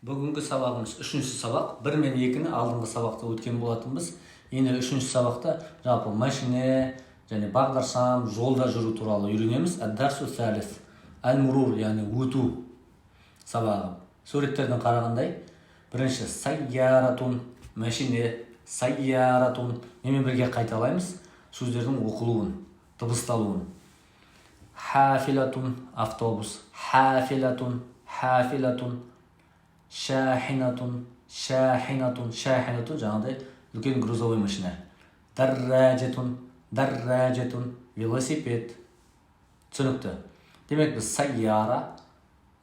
Бүгінгі сабағымыз 3-ші сабақ. 1 мен 2-ні алдыңғы сабақта өткен болатынбыз. Енді 3-ші сабақта жалпы машина және бағдаршам, жолда жүру туралы үйренеміз. Ад-дарсу салис. Ал-мурур, яғни өту сабағы. Суреттерден қарағандай, бірінші сайяратун, машина, сайяратун. Немен бірге қайталаймыз сөздердің оқылуын, дыбысталуын. Хафилатун, автобус, хафилатун, хафилатун. Шахинатун, шахинатун, шахинатун, жаңағыдай үлкен грузовой машина. Дарраджетун, дарраджетун, велосипед. Түсінікті. Демек біз сайяра,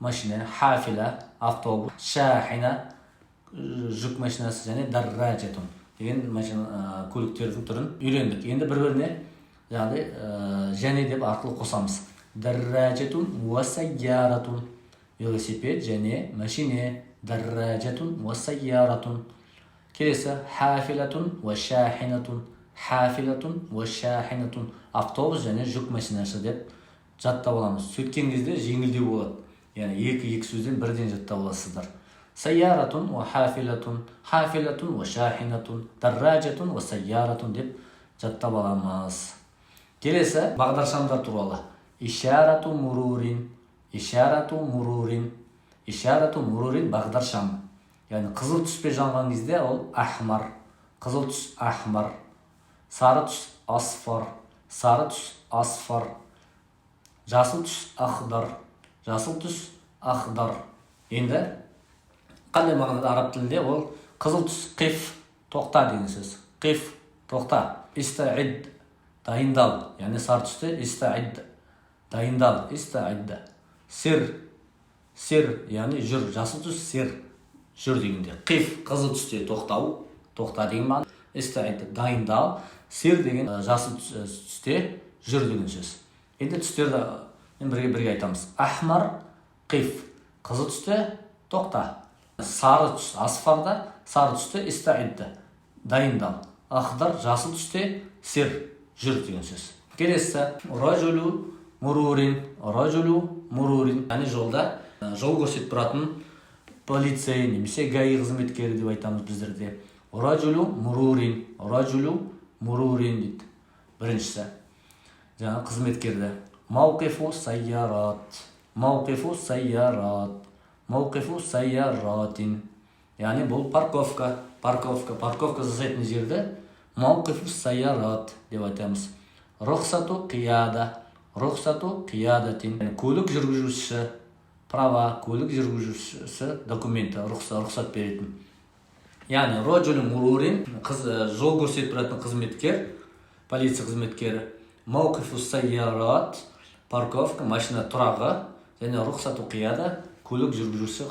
машина, хафила, автобус, шахина, жүк машинасы және дарраджетун деген көліктердің түрін үйрендік. Енді бір-біріне жаңағыдай және деп арқылы қосамыз. Дарраджетун уа сайяратун, велосипед және машина. Дарраджатун ва сайяратун. Келесі хафилатун ва шахинатун. Хафилатун ва шахинатун. Автобус және жүк машинасы деп жаттап аламыз. Сөйткен кезде жеңілдеу болады. Яғни екі сөзден бірден жаттап аласыздар. Сайяратун ва хафилатун. Хафилатун ва шахинатун. Дарраджатун ва сайяратун деп жаттап аламыз. Келесі бағдаршамдар туралы. Ишарату мурурин. Ишарату мурурин. Ишарату мурурин бағдаршам. Яғни қызыл түспе жанған кезде ол ахмар. Қызыл түс ахмар. Сары түс асфар. Сары түс асфар. Жасыл түс ахдар. Жасыл түс ахдар. Енді қандай мағынада араб тілінде ол қызыл түс қиф, тоқта деген сөз. Қиф, тоқта. Истаид, дайындал. Яғни сары түсте истаид, дайындал. Истаид. Сер, яғни жүр, жасыл түс сер, жүр дегенде. Қиф, қызыл түсте тоқтау, тоқта деген мағына. Истаид, дайындал. Сер деген жасыл түсте жүр деген сөз. Енді түстерді бірге айтамыз. Ахмар, қиф, қызыл түсте тоқта. Сары түс, асфарда, сары түсте истаид, дайындал. Ахдар, жасыл түсте сер, жүр деген сөз. Келесі, ражулу мурурин, ражулу мурурин. Яғни жолда жол көрсетіп тұратын полицей немесе гаи қызметкері деп айтамыз біздерде. Ражулу мурурин, ражулу мурурин дейді. Біріншісі жаңа қызметкерді. Мауқифу сайярат, мауқифу сайярат, мауқифу сайяратин. Яғни бұл парковка, парковка жасайтын жерді мауқифу сайярат деп айтамыз. Рұқсату қияда, рұқсату қиядатин. Көлік жүргізушісі, права, көлік жүргізушісі документі, рұқсат беретін. Яғни роджулу мурурин, жол көрсетіп тұратын қызметкер, полиция қызметкері. Мауқифу сайярат, парковка, машина тұрағы, және рұқсату қияда, көлік жүргізушісі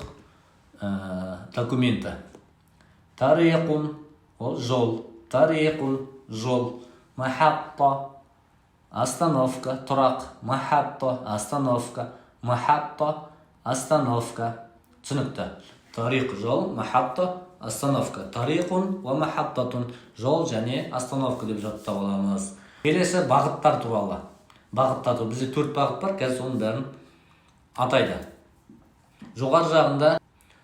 документі. Тариқун, ол жол. Тариқун, жол. Махатта, остановка, тұрақ. Махатта, остановка. Махатта, остановка. Түсінікті. Тариқ, жол. Махатта, остановка. Тариқун ва махаттатун. Жол және остановка деп жаттап аламыз. Келесі бағыттар туралы. Бағыттар туралы. Бізде 4 бағыт бар. Қазір соның бәрін атайды. Жоғары жағында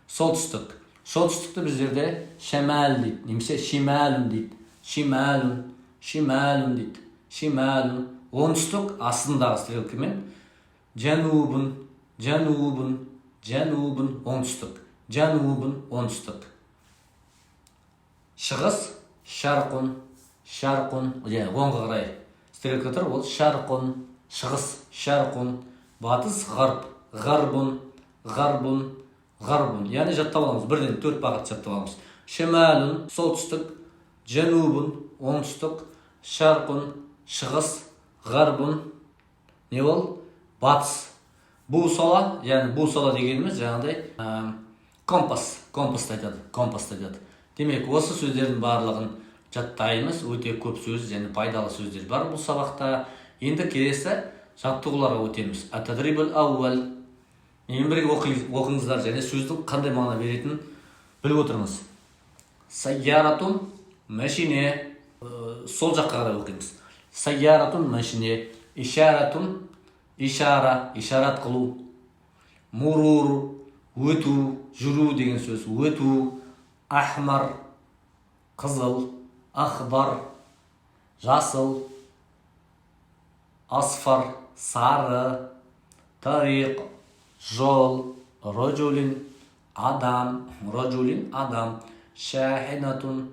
солтүстік. Солтүстікті біздерде шамал дейді, немесе шималун дейді. Шималун дейді. Шималун. Оңтүстік астындағы стрелкамен жанубун, оңтүстік. Жанубун, оңтүстік. Шығыс шарқун, оңға қарай стрелка тұр, ол шарқун. Шығыс шарқун. Батыс ғарбун. Яғни жаттап аламыз. Бірден 4 бағыт жаттап аламыз. Шималун, солтүстік, жанубун, оңтүстік, шарқун, шығыс, ғарбун. Не ол? Батыс. Бусала, яғни бусала дегеніміз жаңағыдай компас айтады. Демек, осы сөздердің барлығын жаттаймыз. Өте көп сөз және пайдалы сөздер бар бұл сабақта. Енді келесі жаттығуларға өтеміз. Ат-тадрибул аувал. Ең бірге оқыңыздар және сөздің қандай мағына беретінін біліп отырыңыз. Сайяратун, машине. Сол жаққа қарай оқимыз. Сайяратун, машине. Ишаратун, ишара, ишарат қылу. Муруру, өту, жүру деген сөз. Өту. Ахмар, қызыл. Ахдар, жасыл. Асфар, сары. Тариқ, жол. Раджулин, адам. Раджулин, адам. Шахинатун,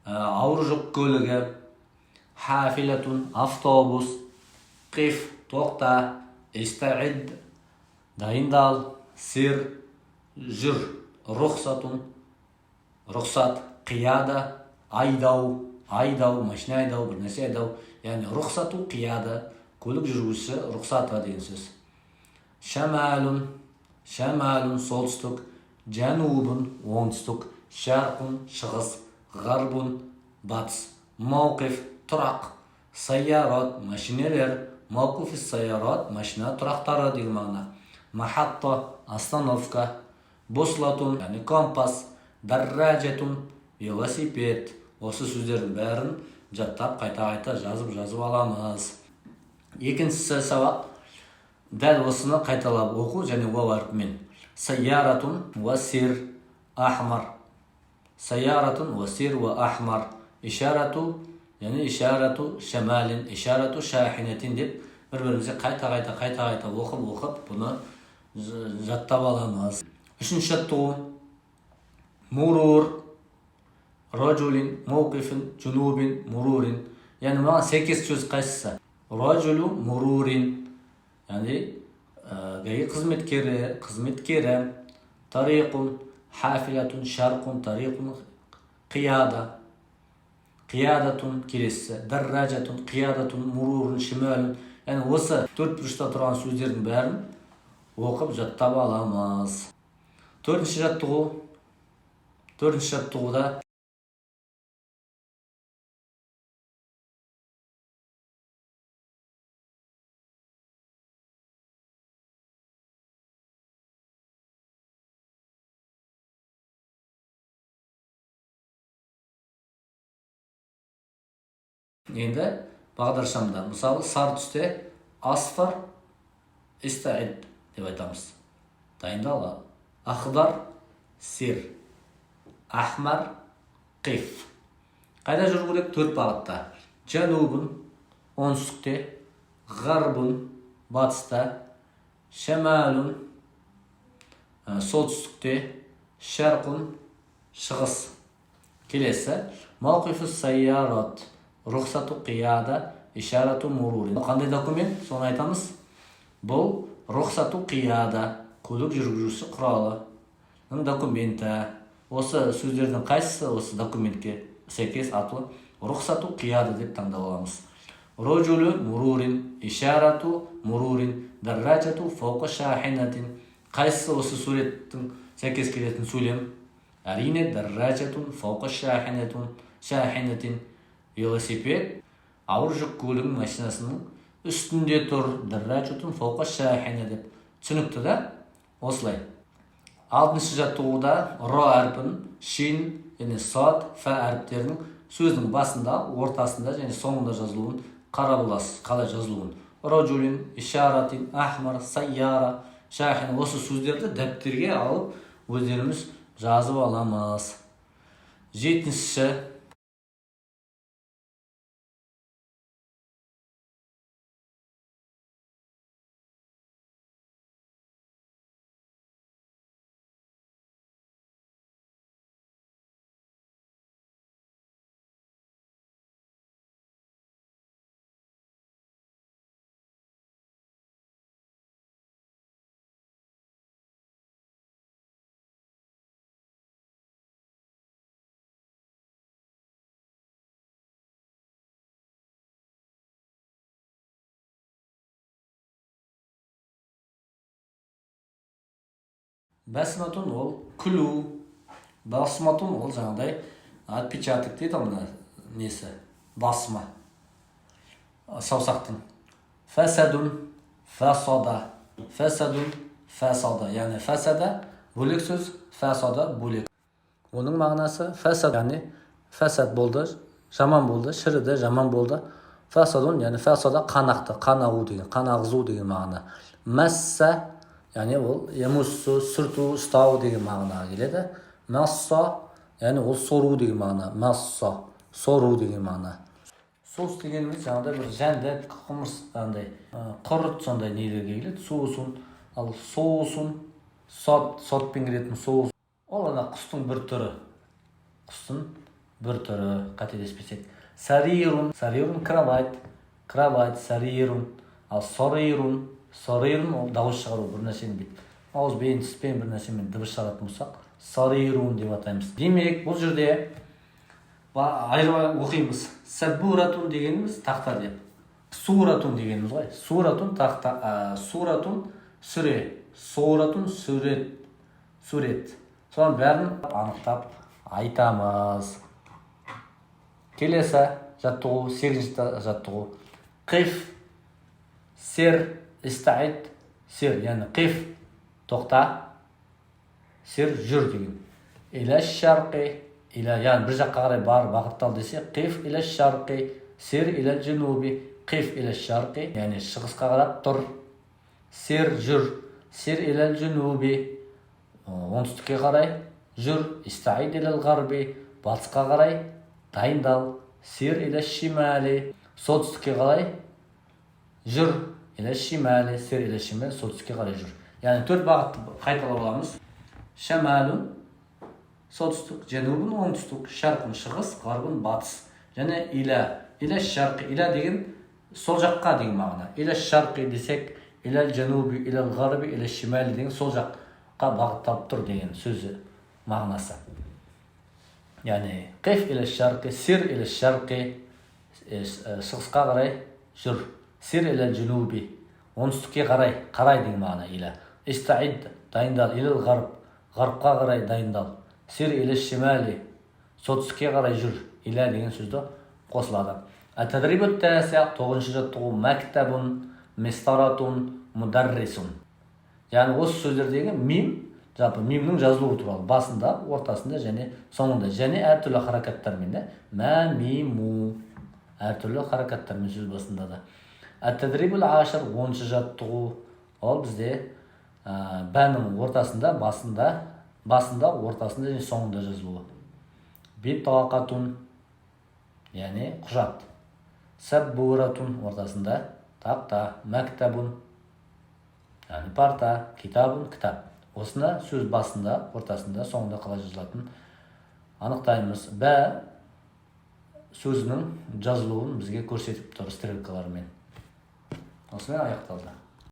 ауыр жүк көлігі. Хафилатун, автобус. Қиф, тоқта. Истаид, дайындал. Сир, жүр. Рұқсатун, рұқсат. Қияда, айдау. Айдау, машина айдау, бір нәрсе айдау. Яғни рұқсату қияда, көлік жүргізуші рұқсаты деген сөз. Шамалун, шамалун, солтүстік. Жанубун, оңтүстік. Шарқун, шығыс. Ғарбун, батыс. Мауқиф, тұрақ. Сайярат, машинелер. Мауқиф сайярат, машина тұрақтары деген мағына. Махатта, остановка. Буслатун, яғни компас. Дарраджатун, велосипед. Осы сөздердің бәрін жаттап қайта жазып аламыз. Екіншісі сабақ дәл осыны қайталап оқу және уау әрпімен. Сайяратун ва сир ахмар. Сайяратун ва сир ва ахмар. Ишарату, яғни ишарату шамалин, ишарату шахинатин деп бір-бірімізге қайта оқып бұны жаттап аламыз. Үшінші жаттығу мурур. Раджулин, мауқифин, джунубин, мурурин. Яғни маған сәйкес сөз қайсысы? Раджулу, мурурин. Яғни гаи қызметкері. Тариқун, хафилатун, шарқун, тариқун, қияда. Қиядатун, келесі. Дарраджатун, қиядатун, мурурин, шималун. Яғни осы төрт бұрышта тұрған сөздердің бәрін оқып жаттап аламыз. Төртінші жаттығуда енді бағдаршамда мысалы сары түсте асфар истаид деп айтамыз. Дайындал. Ахдар сир. Ахмар қиф. Қайда жүру керек? Төрт бағытта. Жанубын оңтүстікте, ғарбын батыста, шамалун солтүстікте, шарқун шығыс. Келесі мауқифу сайярат. Рұқсату қияда, ишарату мурурин. Қандай документ? Соны айтамыз. Бұл рұқсату қияда, көлік жүргізуші құралының документі. Осы сөздердің қайсысы осы документке сәйкес атылы рұқсату қияда деп таңдап аламыз. Раджулу мурурин, ишарату мурурин, дарраджату фауқа шахинатин. Қайсысы осы суреттің сәйкес келетін сөйлем? Әрине дарраджатун фауқа шахинатин. Велосипед ауыр жүк көлігінің машинасының үстінде тұр. Дарраджатун фауқа шахина деп. Түсінікті да? Осылай. Алтыншы жаттығуда ро әрпін, шин және сад, фа әріптерінің сөздің басында, ортасында және соңында жазылуын қарап аласыз. Қалай жазылуын? Раджулин, ишаратин, ахмар, сайяра, шахин. Осы сөздерді дәптерге алып өздеріміз жазып аламыз. Жетіншісі басматун ол күлу. Басматун ол жаңағыдай отпечаток дейді мына несі, басма саусақтың. Фасадун, фасада. Фасадун, фасада. Яғни фасада бөлек сөз, фасада бөлек. Оның мағынасы фасад, яғни фасад болды, жаман болды, шіріді, жаман болды. Фасадун, яғни фасада қанақты, қан ағу деген, қан ағызу деген мағына. Масса яғни ол ямуссу сүрту, ұстау деген мағынаға келеді. Масса, яғни ол сору деген мағына. Масса, сору деген мағына. Соус дегеніміз жаңағыдай бір жәндік, қымыз, андай құрт сондай нелерге келеді. Соусын, ал соусын, сотпен келетін соус. Ол ана құстың бір түрі. Құстың бір түрі, қателеспесек. Сарирун, кровать, сарирун. Ал сорирун ол дауыс шығару, бір нәрсені бейт. Ауызбен, тіспен бір нәрсемен дыбыс шығаратын болсақ, сарирун деп атаймыз. Демек, бұл жерде айырып оқимыз. Сабуратун дегеніміз тақта деп. Суратун дегеніміз ғой. Суратун тақта, суратун сүре, суратун сурет. Соның бәрін анықтап айтамыз. Келесі жаттығу, 8-ші жаттығу. Қиф, сер, истаид, сер, яғни қиф, тоқта, сер, жүр деген. Иля шарқи, яғни бір жаққа қарай бар, бағыттал десе, қиф иля шарқи, сер иля джунуби, қиф иля шарқи, яғни шығысқа қарап тұр, сер, жүр, сер иля джунуби, оңтүстікке қарай, жүр, истаид иля ғарби, батысқа қарай, дайындал, сер иля шимали, солтүстікке қарай, жүр, иля шимали, сер иля шимали, солтүстікке қарай жүр. Яғни 4 бағытты қайталап аламыз. Шамалун, солтүстік, жанубун, оңтүстік, шарқын, шығыс, ғарбын, батыс. Және иля шарқи, иля деген сол жаққа деген мағына. Иля шарқи десек, иля жануби, иля ғарби, иля шимали деген сол жаққа бағытталып тұр деген сөзі мағынасы. Яғни қиф иля шарқи, сир иля шарқи, шығысқа қарай жүр. Сир иля джунуби, оңтүстікке қарай деген мағына иля. Истаид, дайындал, иля ғарб, ғарбқа қарай дайындал. Сир иля шимали, солтүстікке қарай жүр. Иля деген сөзді қосылады. At-tadribut tasi', 9-ші жаттығу. Мәктәбун, мистаратун, мударрисун. Яғни осы сөздердегі мим, жалпы мимнің жазылуы туралы басында, ортасында және соңында, және әртүрлі харакаттармен, мә, миму, әртүрлі харакаттармен сөз басында да. At-tadribul 10, 10-ші жаттығу. Ол бізде бәнің ортасында, басында, ортасында және соңында жазылуы. Битақатун, яғни құжат. Саббуратун, ортасында тақта. Мәктәбун, яғни парта. Китабун, кітап. Осына сөз басында, ортасында, соңында қалай жазылатын анықтаймыз. Бә сөзінің жазылуын бізге көрсетіп тұр стрелкалармен. Осымен аяқталды.